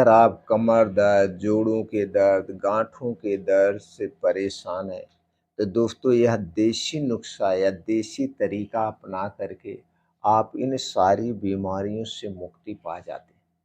अगर आप कमर दर्द, जोड़ों के दर्द, गाँठों के दर्द से परेशान हैं, तो दोस्तों यह देसी नुस्ख़ा या देसी तरीका अपना करके आप इन सारी बीमारियों से मुक्ति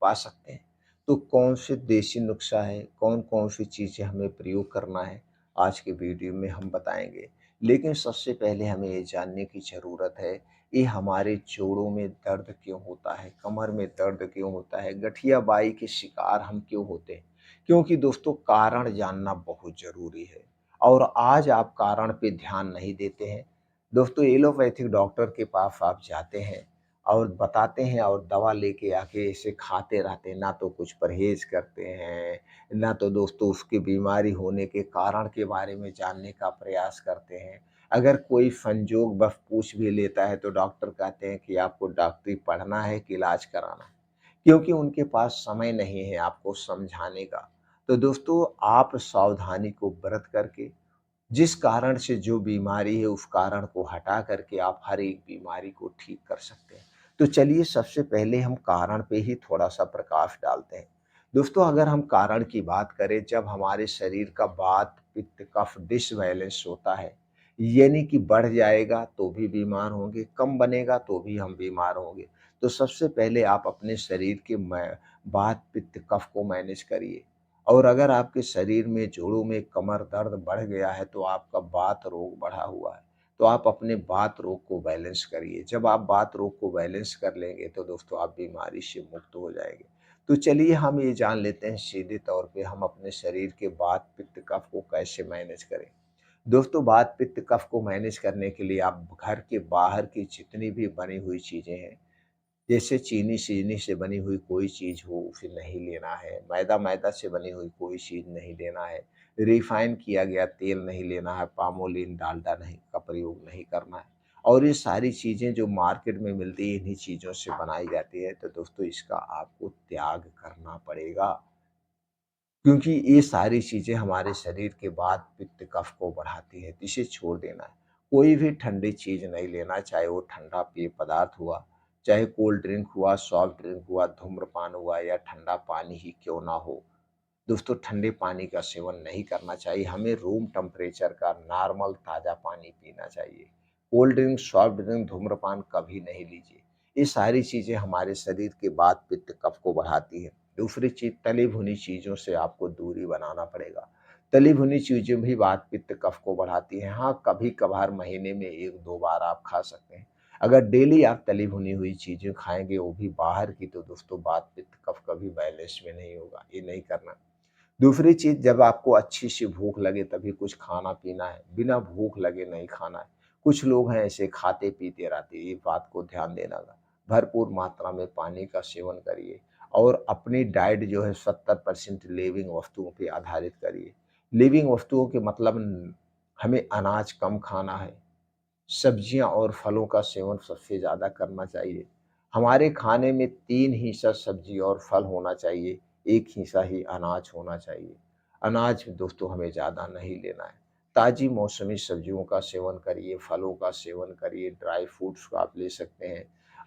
पा सकते हैं। तो कौन से देसी नुस्ख़ा है, कौन-कौन सी चीज़ें हमें प्रयोग करना है, आज के वीडियो में हम बताएँगे। लेकिन सबसे पहले हमें ये जानने की ज़रूरत है ये हमारे जोड़ों में दर्द क्यों होता है, कमर में दर्द क्यों होता है, गठिया बाई के शिकार हम क्यों होते हैं? क्योंकि दोस्तों कारण जानना बहुत ज़रूरी है और आज आप कारण पे ध्यान नहीं देते हैं। दोस्तों एलोपैथिक डॉक्टर के पास आप जाते हैं और बताते हैं और दवा लेके आके इसे खाते रहते हैं, ना तो कुछ परहेज़ करते हैं, ना तो दोस्तों उसकी बीमारी होने के कारण के बारे में जानने का प्रयास करते हैं। अगर कोई संजोगवश पूछ भी लेता है तो डॉक्टर कहते हैं कि आपको डॉक्टरी पढ़ना है कि इलाज कराना है, क्योंकि उनके पास समय नहीं है आपको समझाने का। तो दोस्तों आप सावधानी को बरत करके जिस कारण से जो बीमारी है उस कारण को हटा करके आप हर एक बीमारी को ठीक कर सकते हैं। तो चलिए सबसे पहले हम कारण पे ही थोड़ा-सा प्रकाश डालते हैं। दोस्तों अगर हम कारण की बात करें जब हमारे शरीर का वात, पित्त, कफ डिसबैलेंस होता है, यानी कि बढ़ जाएगा तो भी बीमार होंगे, कम बनेगा तो भी हम बीमार होंगे। तो सबसे पहले आप अपने शरीर के वात, पित्त, कफ को मैनेज करिए। और अगर आपके शरीर में जोड़ों में कमर दर्द बढ़ गया है तो आपका वात रोग बढ़ा हुआ है, तो आप अपने वात रोग को बैलेंस करिए। जब आप वात रोग को बैलेंस कर लेंगे तो दोस्तों आप बीमारी से मुक्त हो जाएँगे। तो चलिए हम ये जान लेते हैं सीधे तौर पे हम अपने शरीर के वात, पित्त, कफ को कैसे मैनेज करें। दोस्तों वात, पित्त, कफ को मैनेज करने के लिए आप घर के बाहर की जितनी भी बनी हुई चीज़ें हैं जैसे चीनी से बनी हुई कोई चीज़ हो उसे नहीं लेना है, मैदा से बनी हुई कोई चीज़ नहीं लेना है, रिफ़ाइन किया गया तेल नहीं लेना है, पामोलिन, डालडा नहीं का प्रयोग नहीं करना है। और ये सारी चीज़ें जो मार्केट में मिलती है इन्हीं चीज़ों से बनाई जाती है, तो दोस्तों इसका आपको त्याग करना पड़ेगा। क्योंकि ये सारी चीज़ें हमारे शरीर के वात, पित्त, कफ को बढ़ाती है, इसे छोड़ देना है। कोई भी ठंडी चीज़ नहीं लेना, चाहे वो ठंडा पेय पदार्थ हुआ, चाहे कोल्ड ड्रिंक हुआ, सॉफ्ट ड्रिंक हुआ, धूम्रपान हुआ या ठंडा पानी ही क्यों ना हो। दोस्तों ठंडे पानी का सेवन नहीं करना चाहिए, हमें रूम टेम्परेचर का नॉर्मल ताज़ा पानी पीना चाहिए। कोल्ड ड्रिंक, सॉफ्ट ड्रिंक, धूम्रपान कभी नहीं लीजिए। ये सारी चीज़ें हमारे शरीर के वात, पित्त, कफ को बढ़ाती है। दूसरी चीज़ तली भुनी चीज़ों से आपको दूरी बनाना पड़ेगा। तली भुनी चीज़ें भी वात, पित्त, कफ को बढ़ाती हैं। हाँ, कभी-कभार महीने में 1-2 बार आप खा सकते हैं। अगर डेली आप तली भुनी हुई चीज़ें खाएँगे, वो भी बाहर की, तो दोस्तों वात, पित्त, कफ कभी बैलेंस में नहीं होगा। ये नहीं करना। दूसरी चीज़ जब आपको अच्छी-सी भूख लगे तभी कुछ खाना-पीना है, बिना भूख लगे नहीं खाना है। कुछ लोग हैं ऐसे खाते-पीते रहते हैं, ये बात को ध्यान देना गा। भरपूर मात्रा में पानी का सेवन करिए और अपनी डाइट जो है 70% लिविंग वस्तुओं पे आधारित करिए। लिविंग वस्तुओं के मतलब हमें अनाज कम खाना है, सब्जियाँ और फलों का सेवन सबसे ज़्यादा करना चाहिए। हमारे खाने में 3 हिस्सा सब्ज़ी और फल होना चाहिए, 1 हिस्सा ही अनाज होना चाहिए। अनाज दोस्तों हमें ज़्यादा नहीं लेना है। ताज़ी मौसमी सब्जियों का सेवन करिए, फलों का सेवन करिए, ड्राई फ्रूट्स को आप ले सकते हैं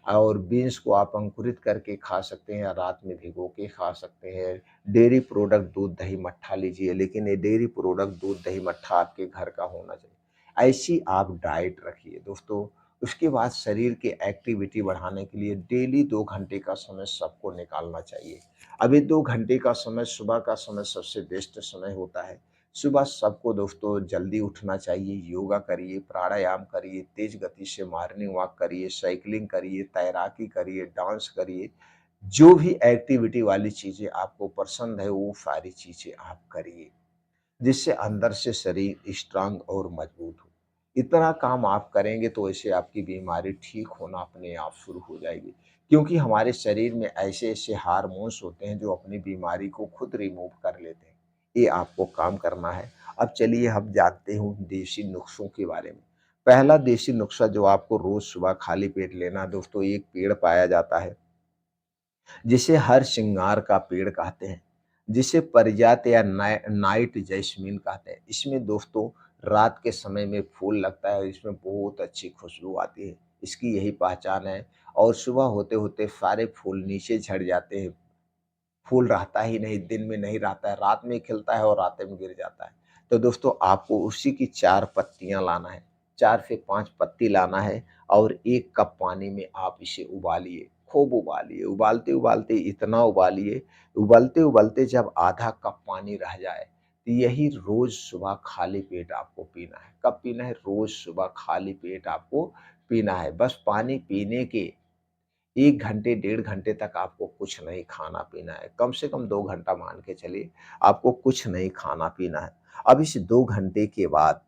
और बीन्स को आप अंकुरित करके खा सकते हैं या रात में भिगो के खा सकते हैं। डेयरी प्रोडक्ट दूध, दही, मट्ठा लीजिए, लेकिन ये डेयरी प्रोडक्ट दूध, दही, मट्ठा आपके घर का होना चाहिए। ऐसी आप डाइट रखिए दोस्तों। उसके बाद शरीर की एक्टिविटी बढ़ाने के लिए डेली 2 घंटे का समय सबको निकालना चाहिए। अब ये 2 घंटे का समय सुबह का समय सबसे बेस्ट समय होता है। सुबह सबको दोस्तों जल्दी उठना चाहिए, योगा करिए, प्राणायाम करिए, तेज़ गति से मॉर्निंग वॉक करिए, साइक्लिंग करिए, तैराकी करिए, डांस करिए। जो भी एक्टिविटी वाली चीज़ें आपको पसंद है वो सारी चीज़ें आप करिए। जिससे अंदर से शरीर स्ट्रांग और मजबूत हो। इतना काम आप करेंगे तो ऐसे आपकी बीमारी ठीक होना अपने आप शुरू हो जाएगी। क्योंकि हमारे शरीर में ऐसे-ऐसे हार्मोन्स होते हैं जो अपनी बीमारी को खुद रिमूव कर लेते हैं। ये आपको काम करना है। अब चलिए हम जानते हैं देसी नुस्ख़ों के बारे में। पहला देसी नुस्ख़ा जो आपको रोज़ सुबह खाली पेट लेना है दोस्तों, एक पेड़ पाया जाता है जिसे हरसिंगार का पेड़ कहते हैं, जिसे पारिजात या नाइट जैस्मीन कहते हैं। इसमें दोस्तों रात के समय में फूल लगता है, इसमें बहुत अच्छी खुशबू आती है, इसकी यही पहचान है और सुबह होते-होते सारे फूल नीचे झड़ जाते हैं फूल रहता ही नहीं, दिन में नहीं रहता है, रात में खिलता है और रात में गिर जाता है। तो दोस्तों आपको उसी की 4 पत्तियाँ लाना है, 4 से 5 पत्ती लाना है और 1 कप पानी में आप इसे उबालिए, खूब उबालिए, उबालते-उबालते इतना उबालिए, उबलते-उबलते जब आधा कप पानी रह जाए, तो यही रोज़ सुबह खाली पेट आपको पीना है। कब पीना है? रोज़ सुबह खाली पेट आपको पीना है। बस पानी पीने के 1 घंटे, डेढ़ घंटे तक आपको कुछ नहीं खाना-पीना है। कम से कम 2 घंटा मान के चलिए, आपको कुछ नहीं खाना-पीना है। अब इस 2 घंटे के बाद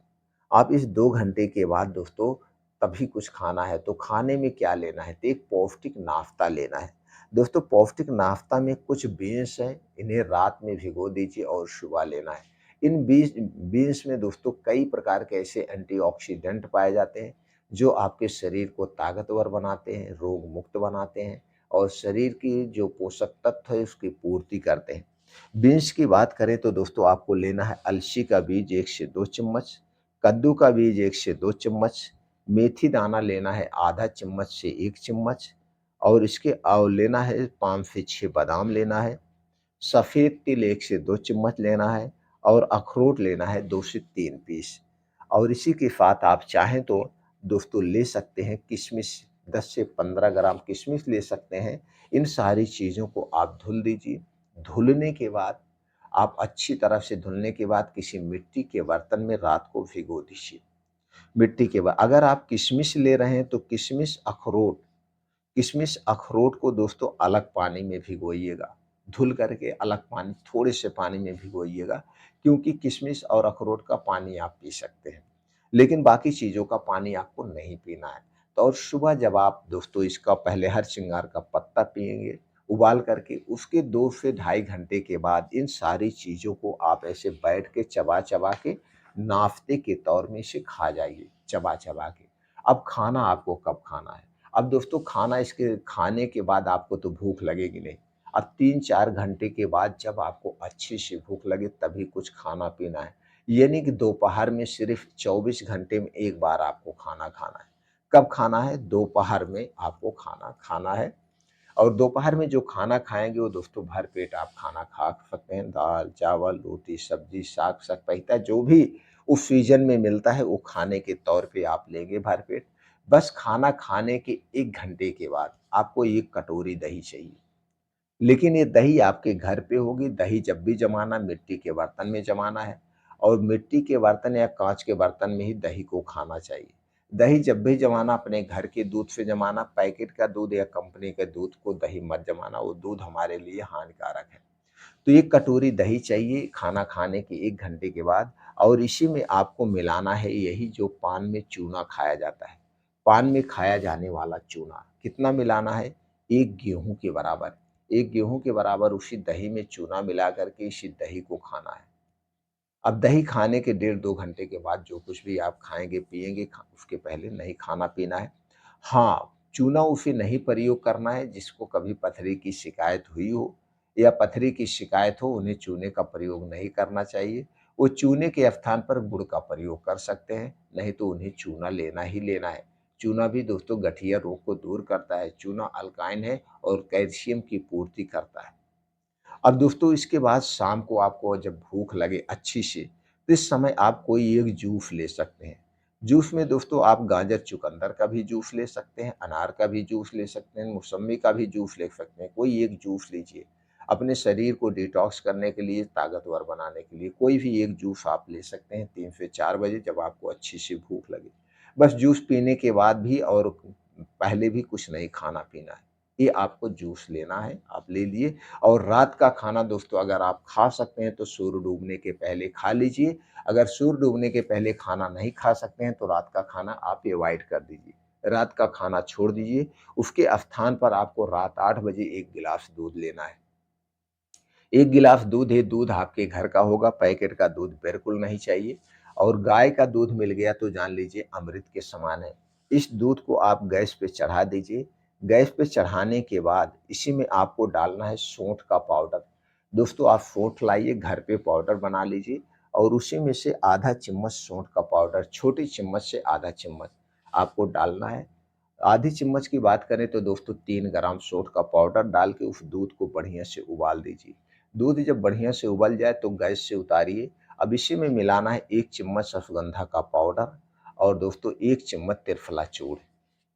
आप इस 2 घंटे के बाद दोस्तों तभी कुछ खाना है, तो खाने में क्या लेना है? तो एक पौष्टिक नाश्ता लेना है। दोस्तों पौष्टिक नाश्ता में कुछ बीन्स हैं, इन्हें रात में भिगो दीजिए और सुबह लेना है। इन बीन्स में दोस्तों कई प्रकार के ऐसे एंटीऑक्सीडेंट पाए जाते हैं, जो आपके शरीर को ताकतवर बनाते हैं, रोग मुक्त बनाते हैं और शरीर की जो पोषक तत्व है उसकी पूर्ति करते हैं। बीन्स की बात करें तो दोस्तों आपको लेना है अलसी का बीज 1 से 2 चम्मच, कद्दू का बीज 1 से 2 चम्मच, मेथी दाना लेना है आधा चम्मच से 1 चम्मच और इसके और लेना है 5 से 6 बादाम लेना है, सफ़ेद तिल 1 से 2 चम्मच लेना है और अखरोट लेना है 2 से 3 पीस। और इसी के साथ आप चाहें तो दोस्तों ले सकते हैं किशमिश, 10 से 15 ग्राम किशमिश ले सकते हैं। इन सारी चीज़ों को आप धुल दीजिए। धुलने के बाद आप अच्छी तरह से धुलने के बाद किसी मिट्टी के बर्तन में रात को भिगो दीजिए। मिट्टी के बाद अगर आप किशमिश ले रहे हैं तो किशमिश अखरोट को दोस्तों अलग पानी में भिगोइएगा। धुल करके अलग पानी थोड़े से पानी में भिगोइएगा, क्योंकि किशमिश और अखरोट का पानी आप पी सकते हैं, लेकिन बाकी चीज़ों का पानी आपको नहीं पीना है। तो और सुबह जब आप दोस्तों इसका पहले हर श्रृंगार का पत्ता पिएँगे, उबाल करके उसके 2 से ढाई घंटे के बाद इन सारी चीज़ों को आप ऐसे बैठ के चबा-चबा के नाश्ते के तौर में इसे खा जाइए, चबा-चबा के। अब खाना आपको कब खाना है? अब दोस्तों खाना इसके खाने के बाद आपको तो भूख लगेगी नहीं। अब 3-4 घंटे के बाद जब आपको अच्छी सी भूख लगे तभी कुछ खाना-पीना है। ये नहीं कि दोपहर में सिर्फ़ 24 घंटे में 1 बार आपको खाना खाना है। कब खाना है? दोपहर में आपको खाना खाना है और दोपहर में जो खाना खाएँगे वो दोस्तों भर पेट आप खाना खा सकते हैं। दाल, चावल, रोटी, सब्ज़ी, साग, सतपईता जो भी उस सीज़न में मिलता है वो खाने के तौर पे आप लेंगे भर पेट। बस खाना खाने के 1 घंटे के बाद आपको 1 कटोरी दही चाहिए। लेकिन ये दही आपके घर पे होगी, दही जब भी जमाना मिट्टी के बर्तन में जमाना है और मिट्टी के बर्तन या काँच के बर्तन में ही दही को खाना चाहिए। दही जब भी जमाना अपने घर के दूध से जमाना, पैकेट का दूध या कंपनी के दूध को दही मत जमाना, वो दूध हमारे लिए हानिकारक है। तो 1 कटोरी दही चाहिए खाना खाने के 1 घंटे के बाद और इसी में आपको मिलाना है यही जो पान में चूना खाया जाता है। पान में खाया जाने वाला चूना, कितना मिलाना है? 1 गेहूँ के बराबर। 1 गेहूँ के बराबर उसी दही में चूना मिला कर के इसी दही को खाना है। अब दही खाने के डेढ़ 2 घंटे के बाद जो कुछ भी आप खाएँगे, पिएँगे उसके पहले नहीं खाना-पीना है। हाँ, चूना उसे नहीं प्रयोग करना है जिसको कभी पथरी की शिकायत हुई हो या पथरी की शिकायत हो, उन्हें चूने का प्रयोग नहीं करना चाहिए। वो चूने के स्थान पर गुड़ का प्रयोग कर सकते हैं, नहीं तो उन्हें चूना लेना ही लेना है। चूना भी दोस्तों गठिया रोग को दूर करता है। चूना अल्काइन है और कैल्शियम की पूर्ति करता है। अब दोस्तों इसके बाद शाम को आपको जब भूख लगे अच्छी सी, तो इस समय आप कोई एक जूस ले सकते हैं। जूस में दोस्तों आप गाजर चुकंदर का भी जूस ले सकते हैं, अनार का भी जूस ले सकते हैं, मौसम्मी का भी जूस ले सकते हैं। कोई एक जूस लीजिए। अपने शरीर को डिटॉक्स करने के लिए, ताकतवर बनाने के लिए कोई भी एक जूस आप ले सकते हैं 3 से 4 बजे जब आपको अच्छी सी भूख लगे। बस जूस पीने के बाद भी और पहले भी कुछ नहीं खाना-पीना है। ये आपको जूस लेना है, आप ले लिए और रात का खाना दोस्तों अगर आप खा सकते हैं तो सूर्य डूबने के पहले खा लीजिए। अगर सूर्य डूबने के पहले खाना नहीं खा सकते हैं तो रात का खाना आप अवॉइड कर दीजिए। रात का खाना छोड़ दीजिए। उसके स्थान पर आपको रात 8 बजे 1 गिलास दूध लेना है। 1 गिलास दूध है, दूध आपके घर का होगा, पैकेट का दूध बिल्कुल नहीं चाहिए और गाय का दूध मिल गया तो जान लीजिए अमृत के समान है। इस दूध को आप गैस पे चढ़ा दीजिए। गैस पे चढ़ाने के बाद इसी में आपको डालना है सौंठ का पाउडर। दोस्तों आप सौंठ लाइए, घर पे पाउडर बना लीजिए और उसी में से आधा चम्मच सौंठ का पाउडर, छोटी चम्मच से आधा चम्मच आपको डालना है। आधी चम्मच की बात करें तो दोस्तों 3 ग्राम सोंठ का पाउडर डाल के उस दूध को बढ़िया से उबाल दीजिए। दूध जब बढ़िया से उबल जाए तो गैस से उतारिए। अब इसी में मिलाना है 1 चम्मच अश्वगंधा का पाउडर और दोस्तों 1 चम्मच त्रिफला चूर्ण।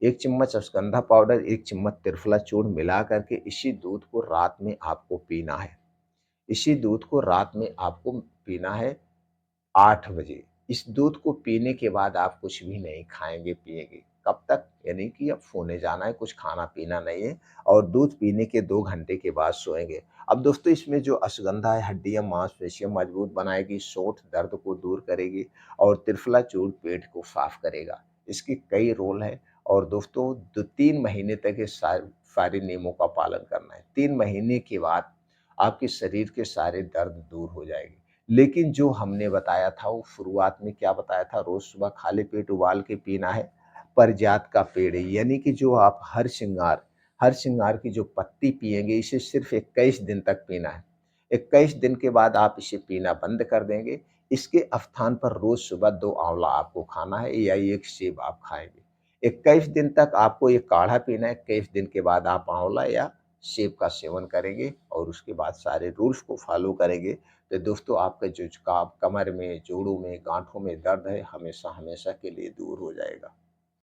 1 चम्मच अश्वगंधा पाउडर, 1 चम्मच त्रिफला चूर्ण मिला करके इसी दूध को रात में आपको पीना है। इसी दूध को रात में आपको पीना है 8 बजे। इस दूध को पीने के बाद आप कुछ भी नहीं खाएँगे, पिएँगे। कब तक? यानी कि अब सोने जाना है, कुछ खाना-पीना नहीं है और दूध पीने के 2 घंटे के बाद सोएँगे। अब दोस्तों इसमें जो अश्वगंधा है हड्डियाँ, मांसपेशियाँ मजबूत बनाएगी, सोंठ दर्द को दूर करेगी और त्रिफला चूर्ण पेट को साफ करेगा। इसके कई रोल हैं और दोस्तों 2-3 महीने तक ये सारे नियमों का पालन करना है। 3 महीने के बाद आपके शरीर के सारे दर्द दूर हो जाएँगे। लेकिन जो हमने बताया था वो शुरुआत में क्या बताया था, रोज़ सुबह खाली पेट उबाल के पीना है। पारिजात का पेड़ यानी कि जो आप हर सिंगार की जो पत्ती पिएँगे इसे सिर्फ़ 21 दिन तक पीना है। 21 दिन के बाद आप इसे पीना बंद कर देंगे। इसके स्थान पर रोज़ सुबह 2 आँवला आपको खाना है या 1 सेब आप खाएँगे। 21 दिन तक आपको ये काढ़ा पीना है, 21 दिन के बाद आप आँवला या सेब का सेवन करेंगे और उसके बाद सारे रूल्स को फ़ॉलो करेंगे तो दोस्तों आपका जो जुकाम, कमर में, जोड़ों में, गाँठों में दर्द है हमेशा-हमेशा के लिए दूर हो जाएगा।